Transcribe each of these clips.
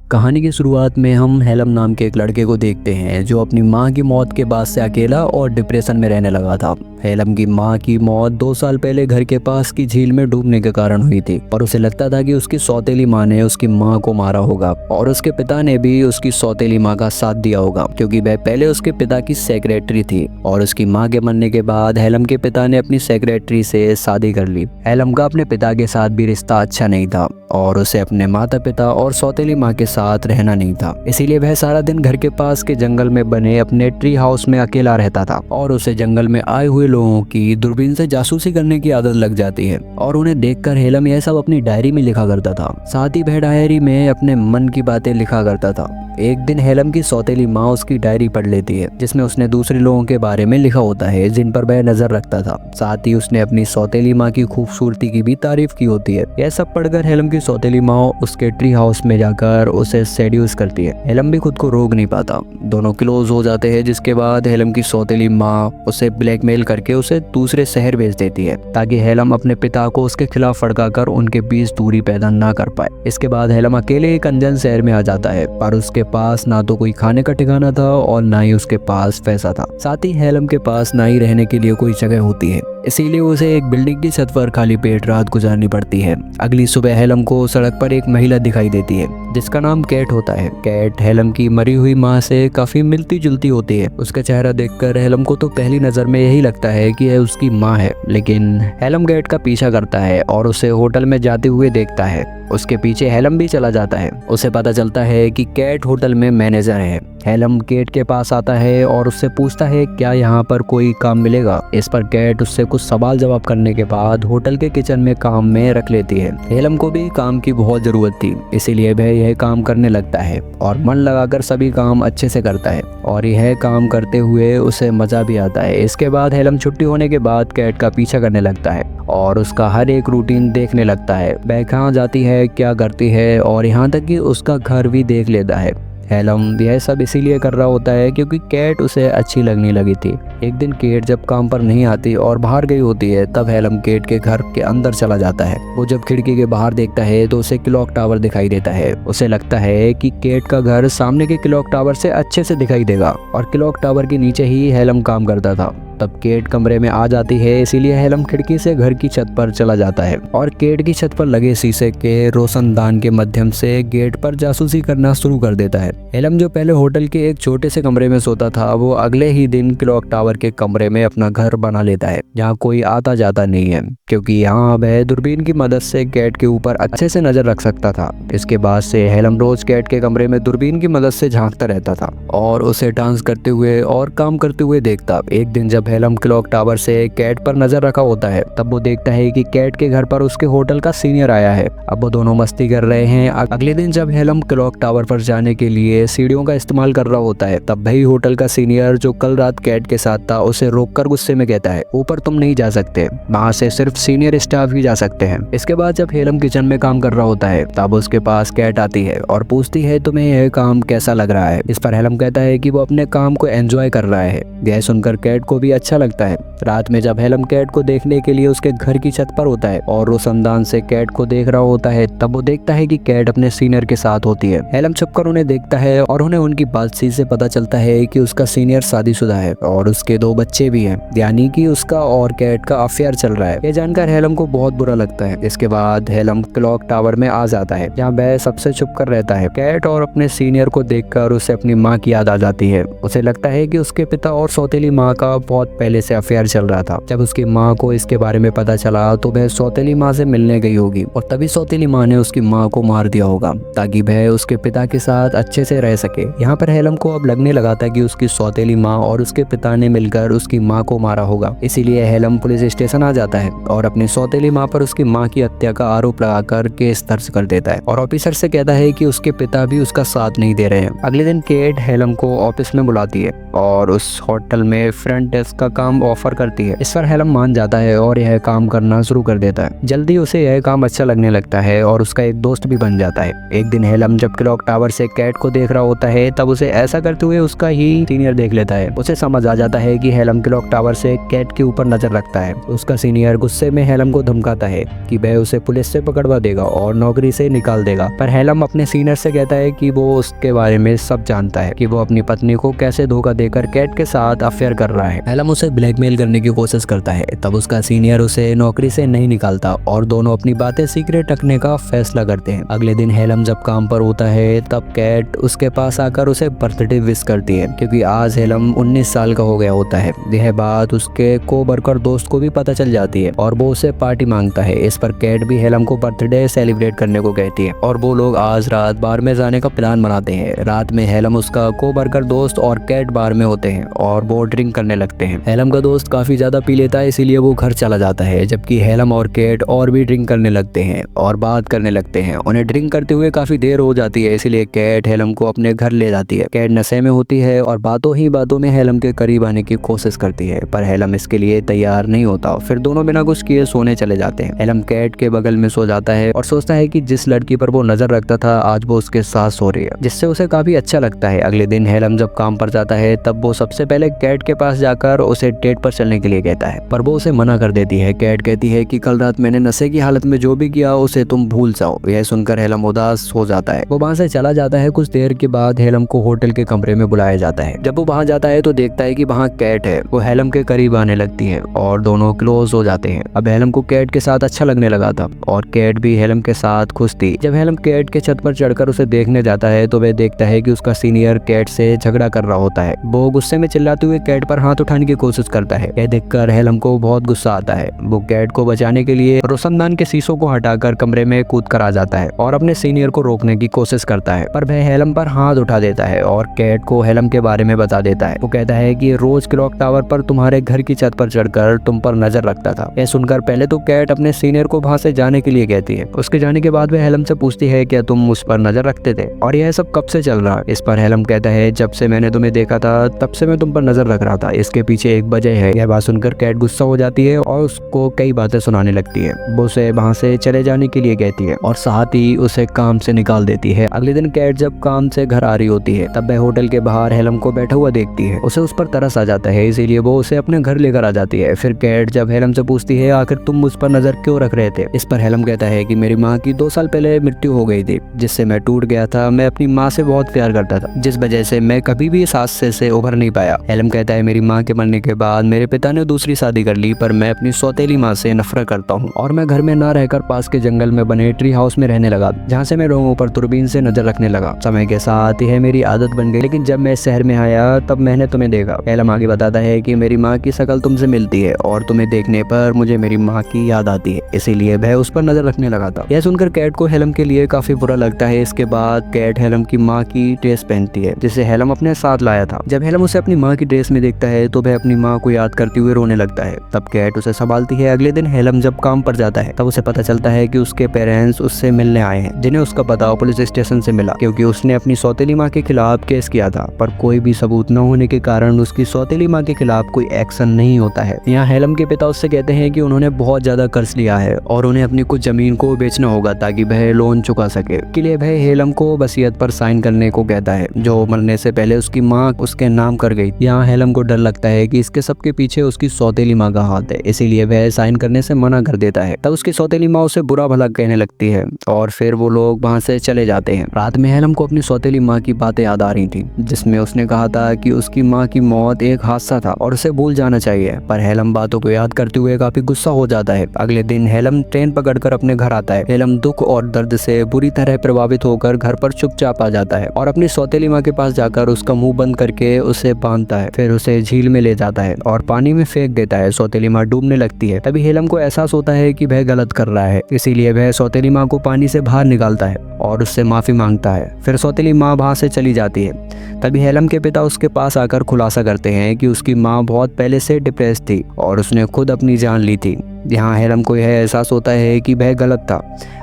कहानी की शुरुआत में हम हेलम नाम के एक लड़के को देखते हैं जो अपनी मां की मौत के बाद से अकेला और डिप्रेशन में रहने लगा था। हेलम की मां की मौत 2 साल पहले घर के पास की झील में डूबने के कारण हुई थी और उसे लगता था कि उसकी सौतेली मां ने उसकी मां को मारा होगा और उसके पिता ने भी उसकी सौतेली मां का साथ दिया होगा क्योंकि वह पहले उसके पिता की सेक्रेटरी थी और उसकी मां के मरने के बाद हेलम के पिता ने अपनी सेक्रेटरी से शादी कर ली। हेलम का अपने पिता के साथ भी रिश्ता अच्छा नहीं था और उसे अपने माता पिता और सौतेली मां के साथ रहना नहीं था, इसीलिए वह सारा दिन घर के पास के जंगल में बने अपने ट्री हाउस में अकेला रहता था और उसे जंगल में आए हुए लोगों की दूरबीन से जासूसी करने की आदत लग जाती है और उन्हें देखकर हेलम यह सब अपनी डायरी में लिखा करता था। साथ ही वह डायरी में अपने मन की बातें लिखा करता था। एक दिन हेलम की सौतेली माँ उसकी डायरी पढ़ लेती है जिसमें उसने दूसरे लोगों के बारे में लिखा होता है जिन पर वह नजर रखता था। साथ ही उसने अपनी सौतेली माँ की खूबसूरती की भी तारीफ की होती है। यह सब पढ़कर हेलम की सौतेली माँ उसके ट्री हाउस में जाकर उसे सेड्यूस करती है। हेलम भी खुद को रोक नहीं पाता। दोनों क्लोज हो जाते हैं जिसके बाद हेलम की सौतेली माँ उसे ब्लैकमेल करके उसे दूसरे शहर भेज देती है ताकि हेलम अपने पिता को उसके खिलाफ फड़काकर उनके बीच दूरी पैदा ना कर पाए। इसके बाद हेलम अकेले एक अनजान शहर में आ जाता है पर उसके पास ना तो कोई खाने का ठिकाना था और ना ही उसके पास पैसा था। साथ ही हेलम के पास ना ही रहने के लिए कोई जगह होती है, इसीलिए उसे एक बिल्डिंग की छत पर खाली पेट रात गुजारनी पड़ती है। अगली सुबह हेलम को सड़क पर एक महिला दिखाई देती है जिसका नाम कैट होता है। कैट हेलम की मरी हुई माँ से काफी मिलती जुलती होती है। उसका चेहरा देखकर हेलम को तो पहली नजर में यही लगता है कि यह उसकी माँ है, लेकिन हेलम कैट का पीछा करता है और उसे होटल में जाते हुए देखता है। उसके पीछे हेलम भी चला जाता है। उसे पता चलता है कि कैट होटल में मैनेजर है। हेलम कैट के पास आता है और उससे पूछता है क्या यहाँ पर कोई काम मिलेगा। इस पर कैट उससे कुछ सवाल जवाब करने के बाद होटल के किचन में काम में रख लेती है। हेलम को भी काम की बहुत जरूरत थी, इसीलिए वह यह काम करने लगता है और मन लगाकर सभी काम अच्छे से करता है और यह काम करते हुए उसे मजा भी आता है। इसके बाद हेलम छुट्टी होने के बाद कैट का पीछा करने लगता है और उसका हर एक रूटीन देखने लगता है। वह कहाँ जाती है, क्या करती है और यहाँ तक कि उसका घर भी देख लेता है। हेलम यह सब इसीलिए कर रहा होता है क्योंकि कैट उसे अच्छी लगने लगी थी। एक दिन कैट जब काम पर नहीं आती और बाहर गई होती है तब हेलम कैट के घर के अंदर चला जाता है। वो जब खिड़की के बाहर देखता है तो उसे क्लॉक टावर दिखाई देता है। उसे लगता है कि कैट का घर सामने के क्लॉक टावर से अच्छे से दिखाई देगा और क्लॉक टावर के नीचे ही हेलम काम करता था। तब कैट कमरे में आ जाती है, इसीलिए हेलम खिड़की से घर की छत पर चला जाता है और कैट की छत पर लगे शीशे के रोशनदान के माध्यम से गेट पर जासूसी करना शुरू कर देता है। हेलम जो पहले होटल के एक छोटे से कमरे में सोता था वो अगले ही दिन क्लॉक टावर के कमरे में अपना घर बना लेता है जहाँ कोई आता जाता नहीं है क्योंकि यहाँ वह दूरबीन की मदद से कैट के ऊपर अच्छे से नजर रख सकता था। इसके बाद से हेलम रोज कैट के कमरे में दूरबीन की मदद से झांकता रहता था और उसे डांस करते हुए और काम करते हुए देखता। एक दिन जब हेलम क्लॉक टावर से कैट पर नजर रखा होता है तब वो देखता है कि कैट के घर पर उसके होटल का सीनियर आया है। अब वो दोनों मस्ती कर रहे हैं। अगले दिन जब हेलम क्लॉक टावर पर जाने के लिए सीढ़ियों का इस्तेमाल कर रहा होता है तब वही होटल का सीनियर जो कल रात कैट के साथ था उसे रोककर गुस्से में कहता है ऊपर तुम नहीं जा सकते, वहाँ से सिर्फ सीनियर स्टाफ ही जा सकते हैं। इसके बाद जब हेलम किचन में काम कर रहा होता है तब उसके पास कैट आती है और पूछती है तुम्हें यह काम कैसा लग रहा है। इस पर हेलम कहता है कि वो अपने काम को एंजॉय कर रहा है। यह सुनकर कैट को भी अच्छा लगता है। रात में जब हेलम कैट को देखने के लिए उसके घर की छत पर होता है और रोशनदान से कैट को देख रहा होता है तब वो देखता है कि कैट अपने सीनियर के साथ होती है। हेलम छुपकर उन्हें देखता है और उन्हें उनकी बातचीत से पता चलता है कि उसका सीनियर शादीशुदा है और उसके 2 बच्चे भी हैं, यानी कि उसका और कैट का अफेयर चल रहा है। यह जानकर हेलम को बहुत बुरा लगता है। इसके बाद हेलम क्लॉक टावर में आ जाता है जहाँ वह सबसे छुप कर रहता है। कैट और अपने सीनियर को देखकर उसे अपनी माँ की याद आ जाती है। उसे लगता है कि उसके पिता और सौतेली माँ का बहुत पहले से अफेयर चल रहा था। जब उसकी माँ को इसके बारे में पता चला तो वह सौतेली माँ से मिलने गई होगी और तभी सौतेली माँ ने उसकी माँ को मार दिया होगा ताकि वह उसके पिता के साथ अच्छे से रह सके। यहाँ पर हेलम को अब लगने लगा था कि उसकी सौतेली माँ और उसके पिता ने मिलकर उसकी माँ को मारा होगा। इसीलिए हेलम पुलिस स्टेशन आ जाता है और अपनी सौतेली माँ पर उसकी माँ की हत्या का आरोप लगाकर केस दर्ज कर देता है और ऑफिसर से कहता है कि उसके पिता भी उसका साथ नहीं दे रहे हैं। अगले दिन केट हेलम को ऑफिस में बुलाती है और उस होटल में फ्रंट डेस्क उसका काम ऑफर करती है। इस पर हेलम मान जाता है और यह काम करना शुरू कर देता है। जल्दी उसे यह काम अच्छा लगने लगता है और उसका एक दोस्त भी बन जाता है। एक दिन हेलम जब क्लॉक टावर से कैट को देख रहा होता है तब उसे ऐसा करते हुए उसका ही सीनियर देख लेता है। उसे समझ आ जाता है कि हेलम क्लॉक टावर से कैट के ऊपर नजर रखता है। उसका सीनियर गुस्से में हेलम को धमकाता है कि वह उसे पुलिस से पकड़वा देगा और नौकरी से निकाल देगा। पर हेलम अपने सीनियर से कहता है कि वो उसके बारे में सब जानता है, कि वो अपनी पत्नी को कैसे धोखा देकर कैट के साथ अफेयर कर रहा है। हेलम उसे ब्लैकमेल करने की कोशिश करता है। तब उसका सीनियर उसे नौकरी से नहीं निकालता और दोनों अपनी बातें सीक्रेट रखने का फैसला करते हैं। अगले दिन हेलम जब काम पर होता है तब कैट उसके पास आकर उसे बर्थडे विश करती है, क्योंकि आज हेलम 19 साल का हो गया होता है। यह बात उसके को-वर्कर दोस्त को भी पता चल जाती है और वो उसे पार्टी मांगता है। इस पर कैट भी हेलम को बर्थडे सेलिब्रेट करने को कहती है और वो लोग आज रात बार में जाने का प्लान बनाते हैं। रात में हेलम, उसका को-वर्कर दोस्त और कैट बार में होते हैं और वो ड्रिंक करने लगते हैं। हेलम का दोस्त काफी ज्यादा पी लेता है, इसीलिए वो घर चला जाता है, जबकि हेलम और कैट और भी ड्रिंक करने लगते हैं और बात करने लगते हैं। उन्हें ड्रिंक करते हुए काफी देर हो जाती है, इसलिए कैट हेलम को अपने घर ले जाती है। कैट नशे में होती है और बातों ही बातों में हेलम के करीब आने की कोशिश करती है, पर हेलम इसके लिए तैयार नहीं होता। फिर दोनों बिना कुछ किए सोने चले जाते हैं। हेलम कैट के बगल में सो जाता है और सोचता है कि जिस लड़की पर वो नजर रखता था आज वो उसके साथ सो रही है, जिससे उसे काफी अच्छा लगता है। अगले दिन हेलम जब काम पर जाता है तब वो सबसे पहले कैट के पास जाकर उसे डेट पर चलने के लिए कहता है, पर वो उसे मना कर देती है। कैट कहती है कि कल रात मैंने नशे की हालत में जो भी किया उसे तुम भूल जाओ। यह सुनकर हेलम उदास हो जाता है। वो वहाँ से चला जाता है। कुछ देर के बाद हेलम को होटल के कमरे में बुलाया जाता है। जब वो वहाँ जाता है तो देखता है कि वहाँ कैट है। वो हेलम के करीब आने लगती है और दोनों क्लोज हो जाते हैं। अब हेलम को कैट के साथ अच्छा लगने लगा था और कैट भी हेलम के साथ खुश थी। जब हेलम कैट के छत पर चढ़कर उसे देखने जाता है तो वह देखता है कि उसका सीनियर कैट से झगड़ा कर रहा होता है। वो गुस्से में चिल्लाते हुए कैट पर हाथ उठाने की कोशिश करता है। यह देखकर हेलम को बहुत गुस्सा आता है। वो कैट को बचाने के लिए रोशनदान के शीशों को हटाकर कमरे में कूद कर आ जाता है और अपने सीनियर को रोकने की कोशिश करता है, पर वह हेलम पर हाथ उठा देता है और कैट को हेलम के बारे में बता देता है। वो कहता है कि रोज क्लॉक टावर पर तुम्हारे घर की छत पर चढ़कर तुम पर नजर रखता था। यह सुनकर पहले तो कैट अपने सीनियर को वहां से जाने के लिए कहती है। उसके जाने के बाद वह हेलम से पूछती है क्या तुम उस पर नजर रखते थे और यह सब कब से चल रहा है। इस पर हेलम कहता है जब से मैंने तुम्हें देखा था तब से मैं तुम पर नजर रख रहा था, इसके पीछे एक वजह है। यह बात सुनकर कैट गुस्सा हो जाती है और उसको कई बातें सुनाने लगती है। वो उसे वहां से चले जाने के लिए कहती है और साथ ही उसे काम से निकाल देती है। अगले दिन कैट जब काम से घर आ रही होती है तब वह होटल के बाहर हेलम को बैठा हुआ देखती है। उसे उस पर तरस आ जाता है, इसीलिए वो उसे अपने घर लेकर आ जाती है। फिर कैट जब हेलम से पूछती है आखिर तुम मुझ पर नजर क्यों रख रहे थे। इस पर हेलम कहता है कि मेरी माँ की 2 साल पहले मृत्यु हो गई थी, जिससे मैं टूट गया था। मैं अपनी माँ से बहुत प्यार करता था, जिस वजह से मैं कभी भी इस हादसे से उभर नहीं पाया। हेलम कहता है मेरी माँ के मरने के बाद मेरे पिता ने दूसरी शादी कर ली, पर मैं अपनी सौतेली माँ से नफरत करता हूँ और मैं घर में ना रहकर पास के जंगल में बने ट्री हाउस में रहने लगा, जहाँ से मैं लोगों पर दूरबीन से नजर रखने लगा। समय के साथ यह मेरी आदत बन गई, लेकिन जब मैं शहर में आया तब मैंने तुम्हें देखा। हेलम आगे बताता है कि मेरी माँ की शक्ल तुमसे मिलती है और तुम्हें देखने पर मुझे मेरी माँ की याद आती है, इसीलिए वह उस पर नजर रखने लगा था। यह सुनकर कैट को हेलम के लिए काफी बुरा लगता है। इसके बाद कैट हेलम की माँ की ड्रेस पहनती है, जिसे हेलम अपने साथ लाया था। जब हेलम उसे अपनी माँ की ड्रेस में देखता है तो वह अपनी माँ को याद करते हुए रोने लगता है। तब कैट उसे संभालती है। अगले दिन हेलम जब काम पर जाता है तब उसे पता चलता है कि उसके पेरेंट्स उससे मिलने आए हैं, जिन्हें उसका पता पुलिस स्टेशन से मिला, क्योंकि उसने अपनी सौतेली माँ के खिलाफ केस किया था। पर कोई भी सबूत न होने के कारण उसकी सौतेली माँ के खिलाफ कोई एक्शन नहीं होता है। यहाँ हेलम के पिता उससे कहते हैं कि उन्होंने बहुत ज्यादा कर्ज लिया है और उन्हें अपनी कुछ जमीन को बेचना होगा ताकि वह लोन चुका सके। के लिए वह हेलम को वसीयत पर साइन करने को कहता है, जो मरने से पहले उसकी माँ उसके नाम कर गई। यहाँ हेलम को डर लगता है कि इसके सबके पीछे उसकी सौतेली माँ का हाथ है, इसीलिए वह साइन करने से मना कर देता है। तब उसकी सौतेली माँ उसे बुरा भला कहने लगती है और फिर वो लोग वहाँ से चले जाते हैं। रात में हेलम को अपनी सौतेली माँ की बातें याद आ रही थी, जिसमें उसने कहा था कि उसकी माँ की मौत एक हादसा था और उसे भूल जाना चाहिए। पर हेलम बातों को याद करते हुए काफी गुस्सा हो जाता है। अगले दिन हेलम ट्रेन पकड़कर अपने घर आता है। हेलम दुख और दर्द से बुरी तरह प्रभावित होकर घर पर चुपचाप आ जाता है और अपनी सौतेली माँ के पास जाकर उसका मुंह बंद करके उसे बांधता है। फिर उसे झील में ले जाता है और पानी में फेंक देता है। सौतेली माँ डूबने लगती है। तभी हेलम को एहसास होता है कि वह गलत कर रहा है, इसीलिए वह सौतेली माँ को पानी से बाहर निकालता है और उससे माफी मांगता है। फिर सौतेली माँ वहाँ से चली जाती है। तभी हेलम के पिता उसके पास आकर खुलासा करते हैं कि उसकी माँ बहुत पहले से डिप्रेस थी और उसने खुद अपनी जान ली थी। यहाँ हेलम को यह एहसास होता है कि वह गलत था।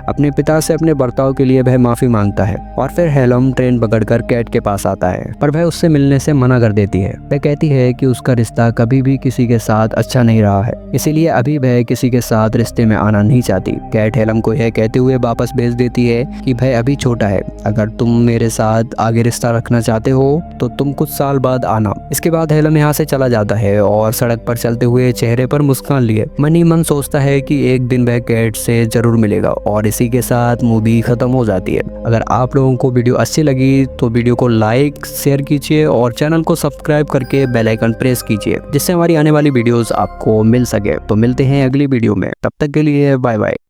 अपने पिता से अपने बर्ताव के लिए वह माफ़ी मांगता है और फिर हेलम ट्रेन पकड़कर कैट के पास आता है, पर वह उससे मिलने से मना कर देती है। वह कहती है कि उसका रिश्ता कभी भी किसी के साथ अच्छा नहीं रहा है, इसीलिए अभी वह किसी के साथ रिश्ते में आना नहीं चाहती। कैट हेलम को यह कहते हुए वापस भेज देती है कि वह अभी छोटा है, अगर तुम मेरे साथ आगे रिश्ता रखना चाहते हो तो तुम कुछ साल बाद आना। इसके बाद हेलम यहाँ से चला जाता है और सड़क पर चलते हुए चेहरे पर मुस्कान लिए मन ही मन सोचता है कि एक दिन वह कैट से जरूर मिलेगा। और इसी के साथ मूवी खत्म हो जाती है। अगर आप लोगों को वीडियो अच्छी लगी तो वीडियो को लाइक शेयर कीजिए और चैनल को सब्सक्राइब करके बेल आइकन प्रेस कीजिए, जिससे हमारी आने वाली वीडियोस आपको मिल सके। तो मिलते हैं अगली वीडियो में, तब तक के लिए बाय बाय।